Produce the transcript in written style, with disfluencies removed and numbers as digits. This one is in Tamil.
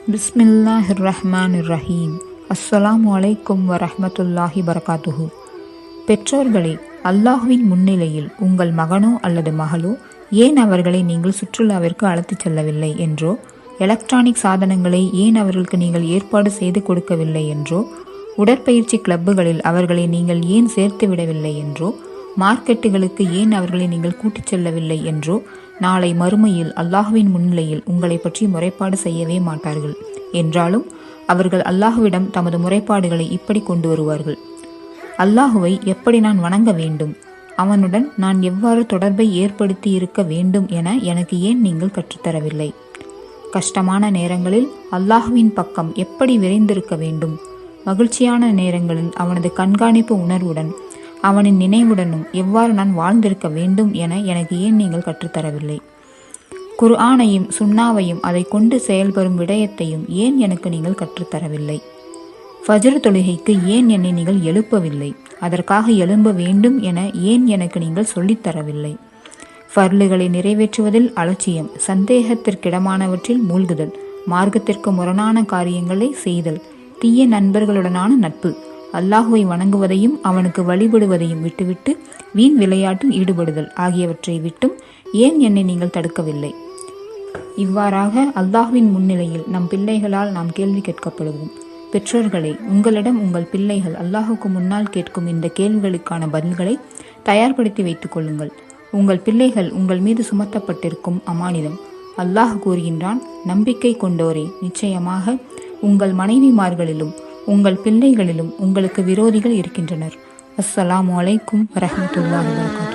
பிஸ்மில்லாஹிர்ரஹ்மானிர்ரஹீம். அஸ்ஸலாமு அலைக்கும் வரஹ்மத்துல்லாஹி பரகாத்துஹு. பெற்றோர்களே, அல்லாஹுவின் முன்னிலையில் உங்கள் மகனோ அல்லது மகளோ ஏன் அவர்களை நீங்கள் சுற்றுலாவிற்கு அழைத்துச் செல்லவில்லை என்றோ, எலக்ட்ரானிக் சாதனங்களை ஏன் அவர்களுக்கு நீங்கள் ஏற்பாடு செய்து கொடுக்கவில்லை என்றோ, உடற்பயிற்சி கிளப்புகளில் அவர்களை நீங்கள் ஏன் சேர்த்து விடவில்லை என்றோ, மார்க்கெட்டுகளுக்கு ஏன் அவர்களை நீங்கள் கூட்டிச் செல்லவில்லை என்றோ நாளை மறுமையில் அல்லாஹுவின் முன்னிலையில் உங்களை பற்றி முறைப்பாடு செய்யவே மாட்டார்கள். என்றாலும் அவர்கள் அல்லாஹுவிடம் தமது முறைப்பாடுகளை இப்படி கொண்டு வருவார்கள்: அல்லாஹுவை எப்படி நான் வணங்க வேண்டும், அவனுடன் நான் எவ்வாறு தொடர்பை ஏற்படுத்தி இருக்க வேண்டும் என எனக்கு ஏன் நீங்கள் கற்றுத்தரவில்லை? கஷ்டமான நேரங்களில் அல்லாஹுவின் பக்கம் எப்படி விரைந்திருக்க வேண்டும், மகிழ்ச்சியான நேரங்களில் அவனது கண்காணிப்பு உணர்வுடன் அவனின் நினைவுடனும் எவ்வாறு நான் வாழ்ந்திருக்க வேண்டும் என எனக்கு ஏன் நீங்கள் கற்றுத்தரவில்லை? குர்ஆனையும் சுன்னாவையும் அதை கொண்டு செயல்படும் விடயத்தையும் ஏன் எனக்கு நீங்கள் கற்றுத்தரவில்லை? ஃபஜ்ர் தொழுகைக்கு ஏன் என்னை நீங்கள் எழுப்பவில்லை? அதற்காக எழும்ப வேண்டும் என ஏன் எனக்கு நீங்கள் சொல்லித்தரவில்லை? ஃபர்லுகளை நிறைவேற்றுவதில் அலட்சியம், சந்தேகத்திற்கிடமானவற்றில் மூழ்குதல், மார்க்கத்திற்கு முரணான காரியங்களை செய்தல், தீய நண்பர்களுடனான நட்பு, அல்லாஹுவை வணங்குவதையும் அவனுக்கு வழிபடுவதையும் விட்டுவிட்டு வீண் விளையாட்டில் ஈடுபடுதல் ஆகியவற்றை விட்டும் ஏன் என்னை நீங்கள் தடுக்கவில்லை? இவ்வாறாக அல்லாஹுவின் முன்னிலையில் நம் பிள்ளைகளால் நாம் கேள்வி கேட்கப்படுவோம். பெற்றோர்களே, உங்களிடம் உங்கள் பிள்ளைகள் அல்லாஹுக்கு முன்னால் கேட்கும் இந்த கேள்விகளுக்கான பதில்களை தயார்படுத்தி வைத்துக் கொள்ளுங்கள். உங்கள் பிள்ளைகள் உங்கள் மீது சுமத்தப்பட்டிருக்கும் அமானிதம். அல்லாஹ் கூறுகின்றான்: நம்பிக்கை கொண்டோரே, நிச்சயமாக உங்கள் மனைவிமார்களிலும் உங்கள் பிள்ளைகளிலும் உங்களுக்கு விரோதிகள் இருக்கின்றனர். அஸ்ஸலாமு அலைக்கும் வரஹ்மத்துல்லாஹி வபரகாத்துஹு.